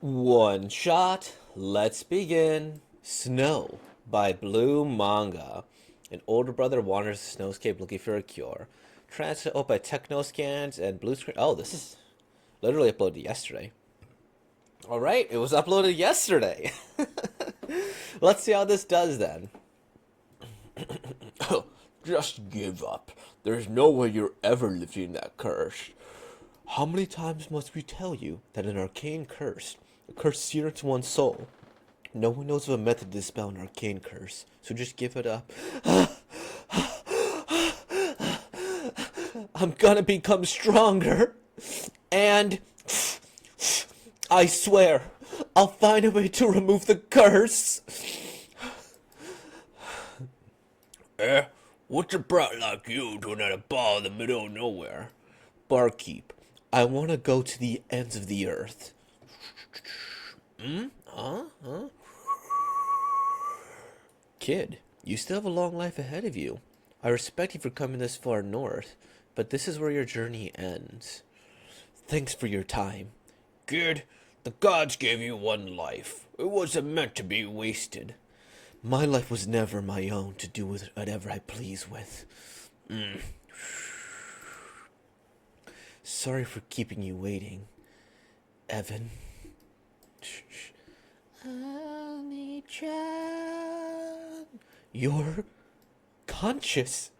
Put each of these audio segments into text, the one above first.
One shot, let's begin. Snow by Blue Manga. An older brother wanders the snowscape looking for a cure. Translated by Technoscans and Blue Screen. Oh, this is literally uploaded yesterday. Alright, it was uploaded yesterday. Let's see how this does then. Just give up. There's no way you're ever lifting that curse. How many times must we tell you that an arcane curse, a curse seared into one's soul? No one knows of a method to dispel an arcane curse, so just give it up. I'm gonna become stronger. And I swear, I'll find a way to remove the curse. What's a brat like you doing at a bar in the middle of nowhere? Barkeep, I want to go to the ends of the earth. Kid, you still have a long life ahead of you. I respect you for coming this far north, but this is where your journey ends. Thanks for your time. Kid, the gods gave you one life. It wasn't meant to be wasted. My life was never my own to do with whatever I please with. Sorry for keeping you waiting, Evan. You're conscious.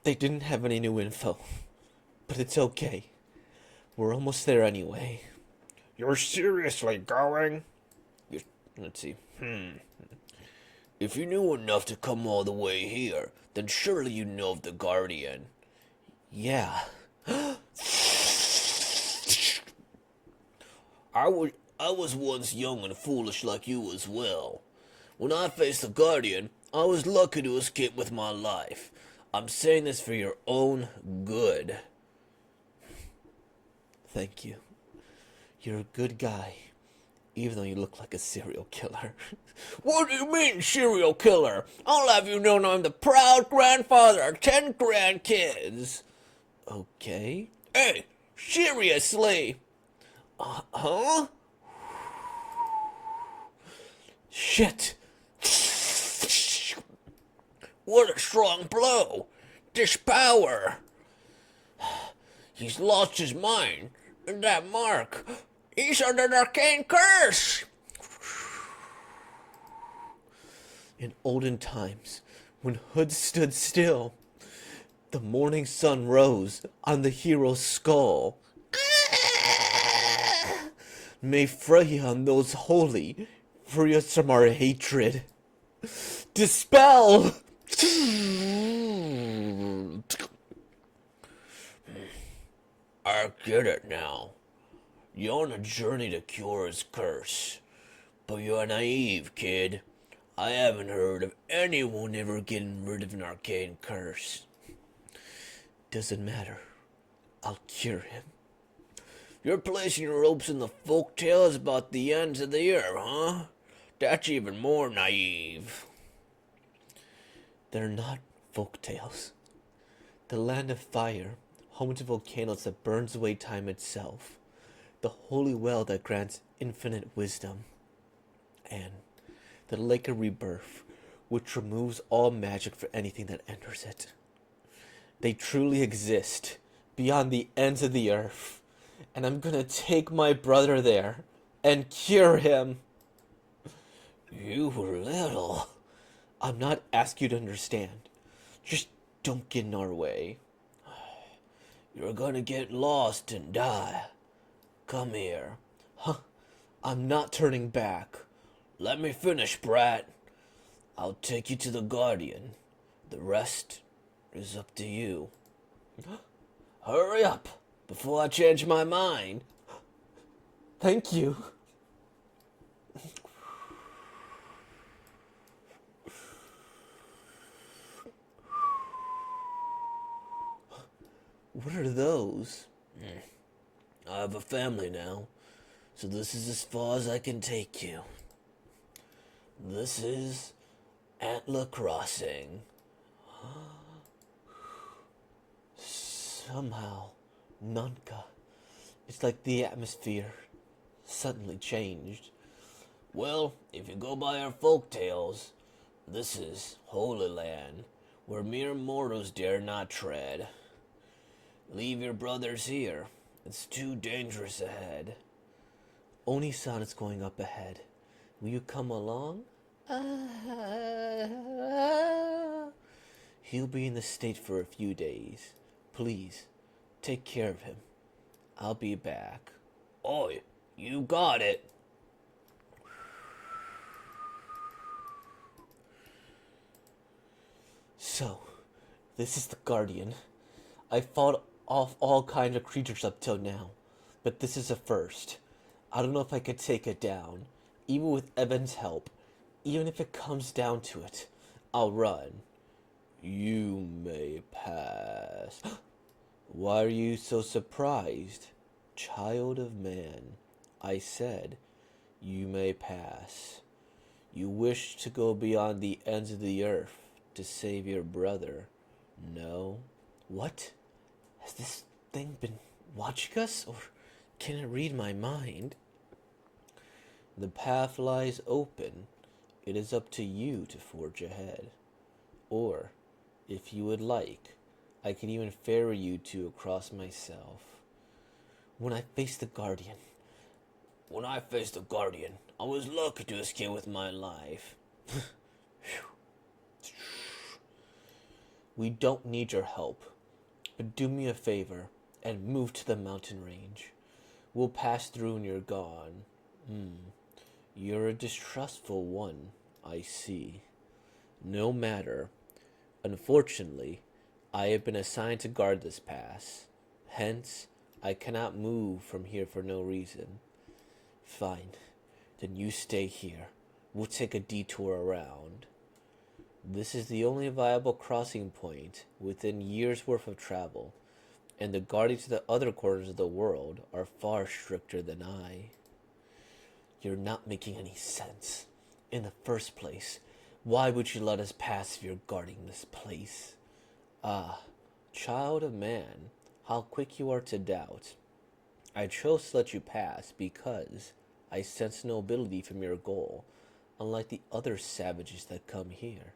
They didn't have any new info, but it's okay. We're almost there anyway. You're seriously going? Let's see. If you knew enough to come all the way here, then surely you know of the Guardian. Yeah. I was once young and foolish like you as well. When I faced the Guardian, I was lucky to escape with my life. I'm saying this for your own good. Thank you. You're a good guy, even though you look like a serial killer. What do you mean, serial killer? I'll have you know I'm the proud grandfather of 10 grandkids. Okay. Hey, seriously? Huh? Shit! What a strong blow! This power! He's lost his mind. And that mark, he's under an arcane curse! In olden times, when hoods stood still, the morning sun rose on the hero's skull. May Freya and those holy free us from our hatred. Dispel! I get it now. You're on a journey to cure his curse. But you're naive, kid. I haven't heard of anyone ever getting rid of an arcane curse. Doesn't matter. I'll cure him. You're placing your hopes in the folk tales about the ends of the earth, huh? That's even more naive. They're not folk tales. The land of fire, home to volcanoes that burns away time itself. The holy well that grants infinite wisdom. And the lake of rebirth, which removes all magic for anything that enters it. They truly exist beyond the ends of the earth. And I'm gonna take my brother there and cure him. You were little. I'm not asking you to understand. Just don't get in our way. You're gonna get lost and die. Come here. I'm not turning back. Let me finish, brat. I'll take you to the Guardian. The rest is up to you. Hurry up, before I change my mind. Thank you. What are those? I have a family now, so this is as far as I can take you. This is Antler Crossing. Somehow, Nunca. It's like the atmosphere suddenly changed. Well, if you go by our folk tales, this is Holy Land, where mere mortals dare not tread. Leave your brothers here. It's too dangerous ahead. Oni-san is going up ahead. Will you come along? He'll be in the state for a few days. Please, take care of him. I'll be back. Oi, you got it. So, this is the Guardian. I fought off all kinds of creatures up till now, but this is a first. I don't know if I could take it down, even with Evan's help. Even if it comes down to it, I'll run. You may pass. Why are you so surprised? Child of man, I said, you may pass. You wish to go beyond the ends of the earth to save your brother. No? What? Has this thing been watching us, or can it read my mind? The path lies open. It is up to you to forge ahead. Or, if you would like, I can even ferry you two across myself. When I faced the Guardian, I was lucky to escape with my life. We don't need your help, but do me a favor and move to the mountain range. We'll pass through when you're gone. You're a distrustful one, I see. No matter. Unfortunately, I have been assigned to guard this pass. Hence, I cannot move from here for no reason. Fine. Then you stay here. We'll take a detour around. This is the only viable crossing point within years' worth of travel, and the guardians to the other corners of the world are far stricter than I. You're not making any sense. In the first place, why would you let us pass if you're guarding this place? Ah, child of man, how quick you are to doubt. I chose to let you pass because I sense nobility from your goal, unlike the other savages that come here.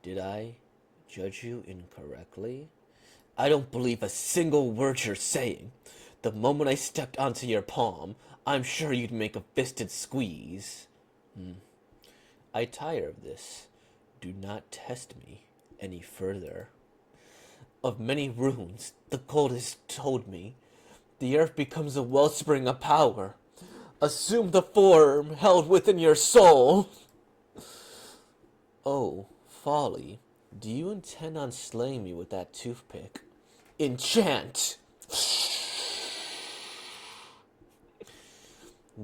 Did I judge you incorrectly? I don't believe a single word you're saying. The moment I stepped onto your palm, I'm sure you'd make a fisted squeeze. I tire of this. Do not test me any further. Of many runes, the code has told me, the earth becomes a wellspring of power. Assume the form held within your soul. Oh, folly. Do you intend on slaying me with that toothpick? Enchant!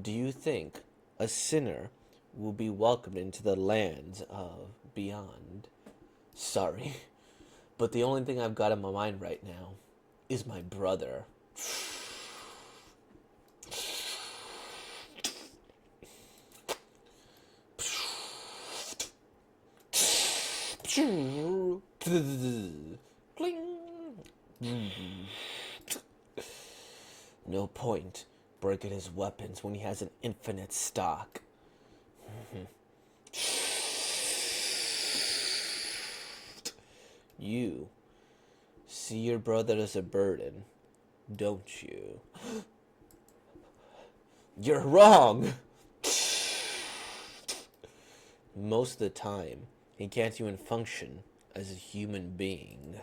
Do you think a sinner will be welcomed into the lands of beyond? Sorry, but the only thing I've got in my mind right now is my brother. No point breaking his weapons when he has an infinite stock. You see your brother as a burden, don't you? You're wrong! Most of the time, he can't even function as a human being.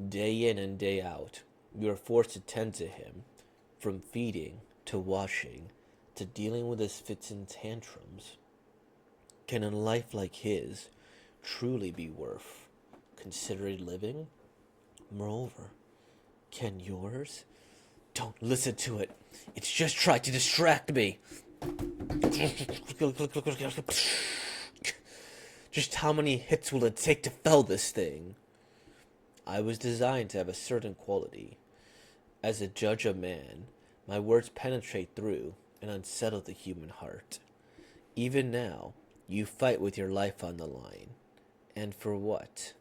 Day in and day out, you are forced to tend to him, from feeding to washing to dealing with his fits and tantrums. Can a life like his truly be worth considering living? Moreover, can yours? Don't listen to it. It's just trying to distract me. Just how many hits will it take to fell this thing? I was designed to have a certain quality. As a judge of man, my words penetrate through and unsettle the human heart. Even now, you fight with your life on the line. And for what?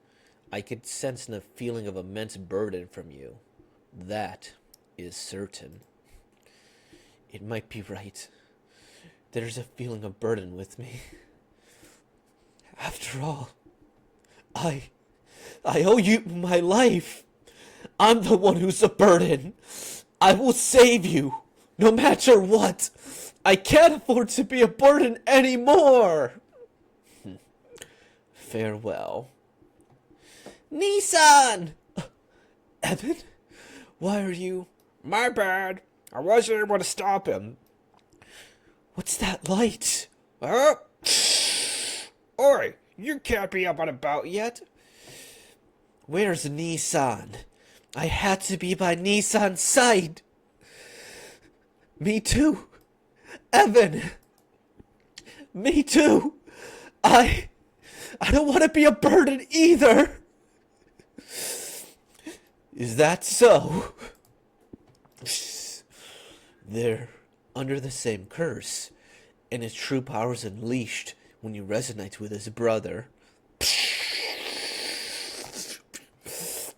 I could sense a feeling of immense burden from you. That is certain. It might be right. There's a feeling of burden with me. After all, I owe you my life. I'm the one who's a burden. I will save you, no matter what. I can't afford to be a burden anymore. Farewell. Nissan! Evan? Why are you... My bad. I wasn't able to stop him. What's that light? Huh? Oi, you can't be up and about yet. Where's Nissan? I had to be by Nissan's side. Me too. Evan. Me too. I don't want to be a burden either. Is that so? They're under the same curse, and his true power is unleashed when you resonate with his brother.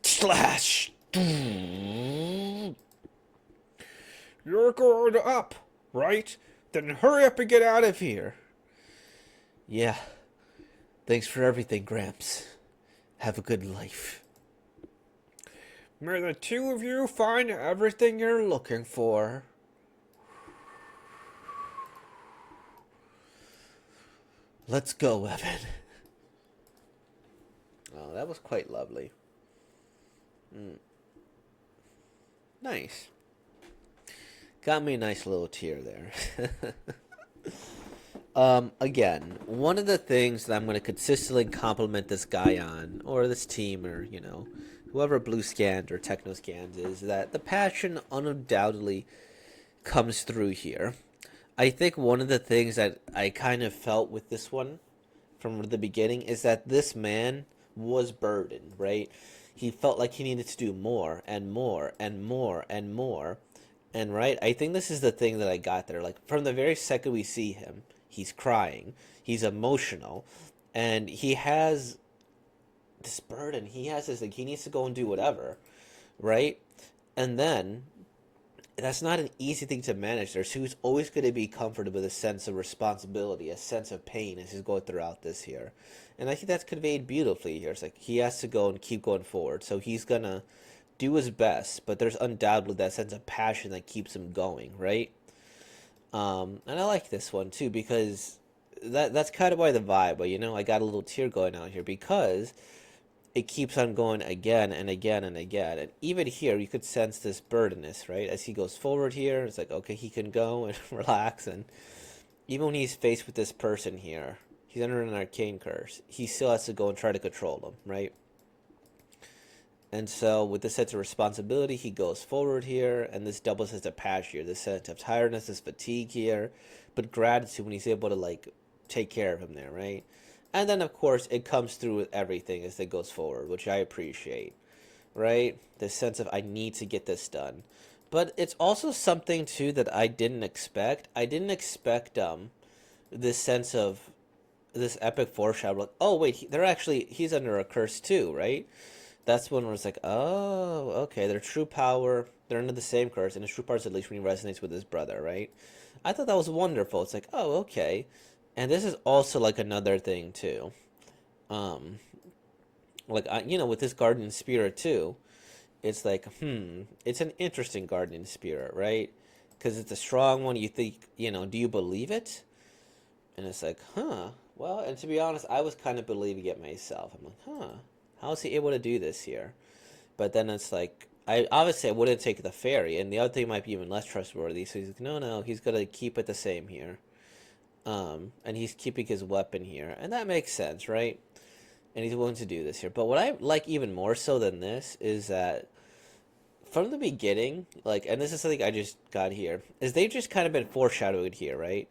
Slash! You're going up, right? Then hurry up and get out of here. Yeah. Thanks for everything, Gramps. Have a good life. May the two of you find everything you're looking for. Let's go, Evan. Oh, that was quite lovely. Nice. Got me a nice little tear there. Again, one of the things that I'm going to consistently compliment this guy on, or this team, or, whoever Blue Scanned or Techno Scans is, that the passion undoubtedly comes through here. I think one of the things that I kind of felt with this one from the beginning is that this man was burdened, right? He felt like he needed to do more and more and more and more. And right, I think this is the thing that I got there. Like from the very second we see him, he's crying, he's emotional, and he has this burden. He has this, like, he needs to go and do whatever, right? And then that's not an easy thing to manage. There's who's always going to be comforted with a sense of responsibility, a sense of pain as he's going throughout this here. And I think that's conveyed beautifully here. It's like he has to go and keep going forward. So he's going to do his best, but there's undoubtedly that sense of passion that keeps him going, right? And I like this one too, because that's kind of why the vibe, but I got a little tear going out here because it keeps on going again and again and again. And even here, you could sense this burdenness, right? As he goes forward here, it's like, okay, he can go and relax. And even when he's faced with this person here, he's under an arcane curse, he still has to go and try to control them, right? And so with this sense of responsibility, he goes forward here, and this double sense of passion here, this sense of tiredness, this fatigue here, but gratitude when he's able to, like, take care of him there, right? And then, of course, it comes through with everything as it goes forward, which I appreciate, right? This sense of, I need to get this done. But it's also something, too, that I didn't expect. I didn't expect this sense of this epic foreshadow, like, oh, wait, he's under a curse, too, right? That's when it's like, oh, okay, their true power, they're under the same curse, and his true power is at least when he resonates with his brother, right? I thought that was wonderful. It's like, oh, okay. And this is also, like, another thing, too. With this guardian spirit, too, it's like, it's an interesting guardian spirit, right? Because it's a strong one. You think, do you believe it? And it's like, well, and to be honest, I was kind of believing it myself. I'm like, how is he able to do this here? But then it's like, I wouldn't take the fairy, and the other thing might be even less trustworthy. So he's like, no, he's gonna keep it the same here. And he's keeping his weapon here, and that makes sense, right? And he's willing to do this here. But what I like even more so than this is that from the beginning, like, and this is something I just got here, is they've just kind of been foreshadowed here, right?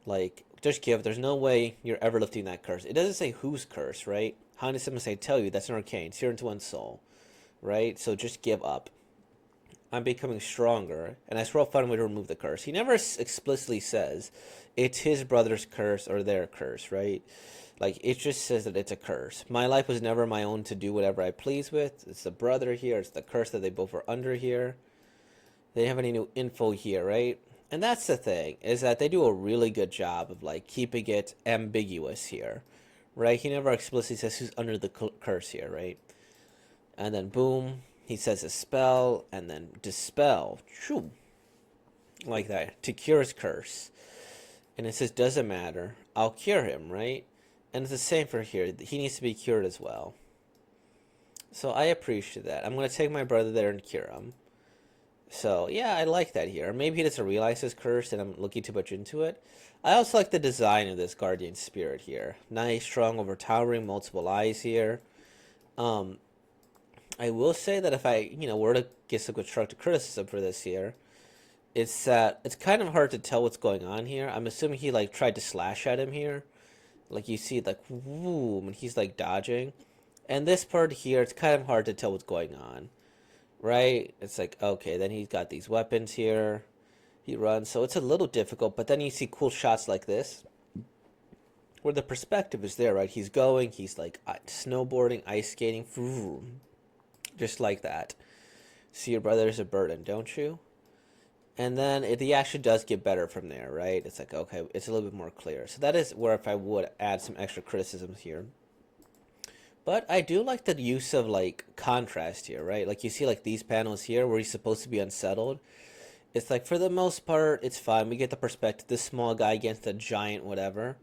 Like, just there's no way you're ever lifting that curse. It doesn't say whose curse, right? How does someone say, tell you that's an arcane, sear into one's soul, right? So just give up. I'm becoming stronger, and I swear I'll find a way to remove the curse. He never explicitly says it's his brother's curse or their curse, right? Like, it just says that it's a curse. My life was never my own to do whatever I please with. It's the brother here. It's the curse that they both are under here. They don't have any new info here, right? And that's the thing, is that they do a really good job of like keeping it ambiguous here, right? He never explicitly says who's under the curse here, right? And then boom, he says a spell, and then dispel, shoo, like that, to cure his curse. And it says doesn't matter, I'll cure him, right? And it's the same for here. He needs to be cured as well. So I appreciate that. I'm gonna take my brother there and cure him. So yeah, I like that here. Maybe he doesn't realize his curse and I'm looking too much into it. I also like the design of this guardian spirit here. Nice, strong, overtowering, multiple eyes here. I will say that if I, were to get some constructive criticism for this here, it's that it's kind of hard to tell what's going on here. I'm assuming he like tried to slash at him here. Like you see like whoom, and he's like dodging. And this part here, it's kind of hard to tell what's going on. Right? It's like, okay, then he's got these weapons here. He runs, so it's a little difficult, but then you see cool shots like this where the perspective is there, right? He's going, he's like snowboarding, ice skating, just like that. See, your brother's a burden, don't you? And then the action does get better from there, right? It's like, okay, it's a little bit more clear. So that is where if I would add some extra criticisms here. But I do like the use of like contrast here, right? Like you see like these panels here where he's supposed to be unsettled. It's like for the most part, it's fine. We get the perspective, this small guy against the giant whatever.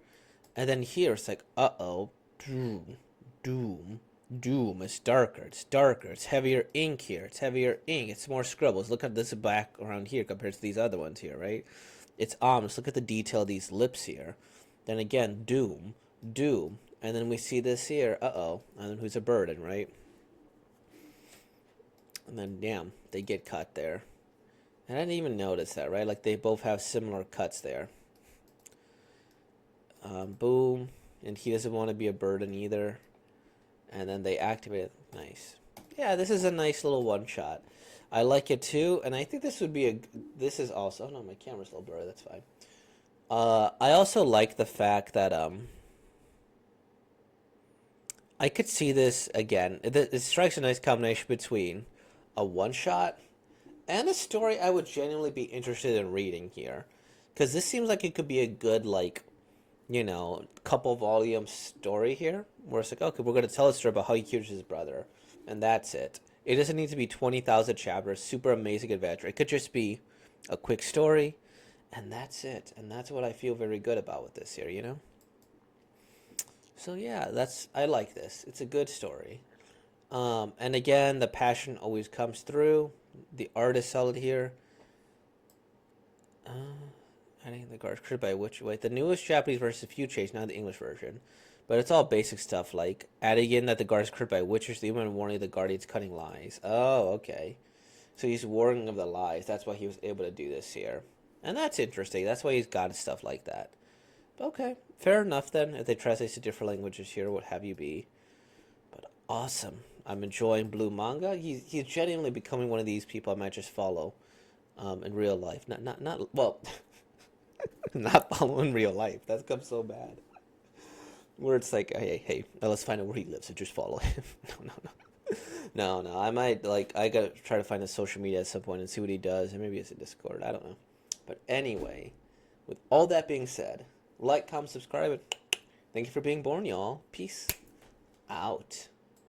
And then here it's like, uh-oh, doom, doom, doom. It's darker, it's heavier ink here. It's heavier ink, it's more scribbles. Look at this background here compared to these other ones here, right? It's ominous. Look at the detail of these lips here. Then again, doom, doom. And then we see this here, uh-oh, and then who's a burden, right? And then, damn, they get cut there. And I didn't even notice that, right? Like, they both have similar cuts there. Boom, and he doesn't want to be a burden either. And then they activate it. Nice. Yeah, this is a nice little one-shot. I like it, too, and I think this would be this is also, oh, no, my camera's a little blurry, that's fine. I also like the fact that, I could see this again. It strikes a nice combination between a one-shot and a story I would genuinely be interested in reading here. Because this seems like it could be a good, like, couple volume story here. Where it's like, okay, we're going to tell a story about how he cures his brother. And that's it. It doesn't need to be 20,000 chapters, super amazing adventure. It could just be a quick story. And that's it. And that's what I feel very good about with this here, So yeah, I like this. It's a good story. And again, the passion always comes through. The art is solid here. Adding the guards created by which way? The newest Japanese version, few change, not the English version. But it's all basic stuff, like adding in that the guards created by witches, the human warning the guardians cutting lies. Oh, okay. So he's warning of the lies. That's why he was able to do this here. And that's interesting. That's why he's got stuff like that. Okay, fair enough then. If they translate to different languages here, what have you be. But awesome. I'm enjoying Blue Manga. He's genuinely becoming one of these people I might just follow in real life. Not well, not follow in real life. That's come so bad. Where it's like, hey, let's find out where he lives and just follow him. No. I might, I gotta try to find his social media at some point and see what he does. And maybe it's a Discord. I don't know. But anyway, with all that being said, like, comment, subscribe, and thank you for being born, y'all. Peace out.